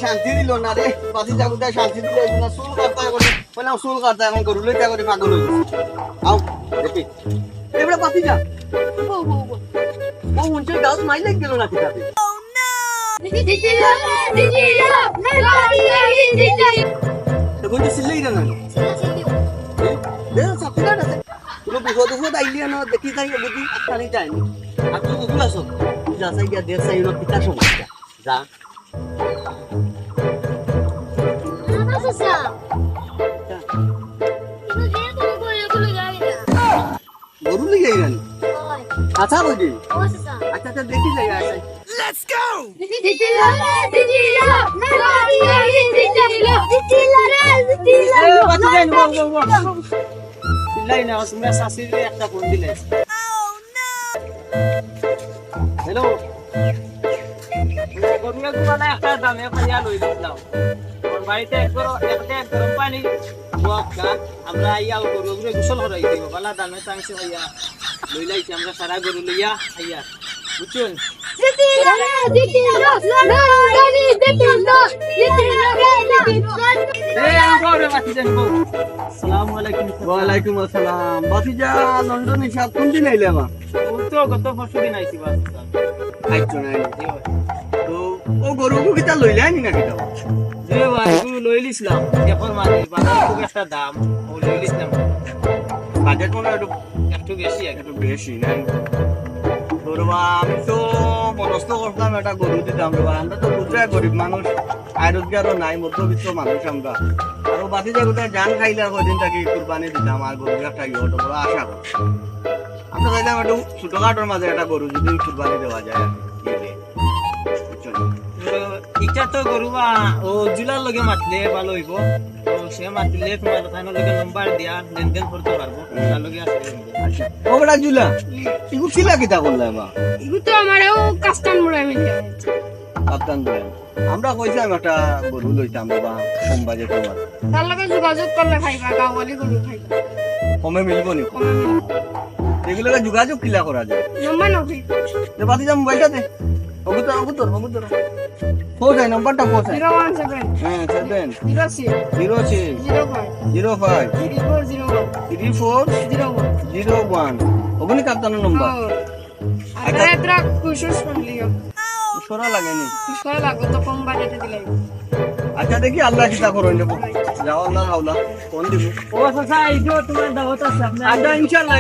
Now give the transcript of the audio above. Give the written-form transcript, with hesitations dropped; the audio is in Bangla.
শান্তি দিল না রে বাতি জাগুতে শান্তি দিল না চুল কাটতা করে বললাম চুল কাটতা এখন গরু লইতা করে পাগল হয়ে গেছে আও দেখি এবারে বাতি যা ও উনছে গাছ মাই লাগ গেল না কিতাবে এখন তো সিলাই না দেখ সাপিলা না কোনো বিপদ আইলি না দেখি যাই বুঝি আস্তানি যায়নি আর তুই গুগল আসো যা সাই গিয়া দেশ সাই কিতা সমস্যা যা গরু লিয়ে গেল আচ্ছা বুঝি আচ্ছা আচ্ছা দেখি যাই আচ্ছা লেটস গো হ্যালো গরুয়া গুলা একটা দামে পাইয়া লই দিলাম ওর বাড়িতে এক গরম পানি বুয়াকা আমরা আইয়া গরুগুলো গোসল করাই দিব বালা দামে টাংছে হইয়া লই লাইছি আমরা সারা গরু লইয়া আইয়া বুঝছেন ওয়ালাইকুম আসসালাম বাতিজা লন্ডন হিসাব কোন দিন আইলে মা তো গত পরশু দিন আইছি বাস আইছো না তো ও গরু কিটা লইলে আনি না কিটা যে ভাই গরু লই লিছিলাম এখন মানে বাজার খুব একটা দাম ও লই লিছিলাম বাজেট মনে একটু বেশি না গরুবা আমি তো মনস্থ করতাম একটা গরু দিতাম আমরা তো বুঝাই গরিব মানুষ আয় রোজগারও নাই মধ্যবিত্ত মানুষ আমরা আর বাতি জায়গাটা জান খাইলে কদিন থাকি কুরবানি দিতাম আর গরু একটা ইয়েটা বড় আশা করি আমরা চাইলাম একটু ছোটখাটোর মাঝে একটা গরু যদি কুরবানি দেওয়া যায় ইচ্ছা তো গরুবা ও জুলার লগে মাতলে ভালো হইব তো সে মাতলে তোমার ফাইনাল লগে নাম্বার দিয়া লেনদেন করতে পারবো তার লগে আছে আচ্ছা ও বড় জুলা ইগু কিলা কিতা করলা মা ইগু তো আমারও কাস্টম মুড়াই মিলে কাপ্তান বলে আমরা কইছিলাম একটা গরু লইতাম বাবা কম বাজেট তোমার তার লগে যোগাযোগ করলে খাইবা গাওয়ালি গরু খাইবা কমে মিলবো নি এগুলোকে যোগাযোগ কিলা করা যায় নম্বর নবি দে বাতি যা মোবাইলটা দে অগুতর কোথায় নাম্বারটা কোথায় 017 হ্যাঁ 7 06 05 3401 ওগুনি কাপ্তানের নম্বর আচ্ছা এতরা খুশুস করলিও সরা লাগেনি সরা লাগো তো কম বাজেটে দিলাই আচ্ছা দেখি আল্লাহ কিতা করো নেব যাও আল্লাহ হাওলা কোন দিব ও আচ্ছা এই যে তোমার দাওয়াত আছে আপনি আচ্ছা ইনশাআল্লাহ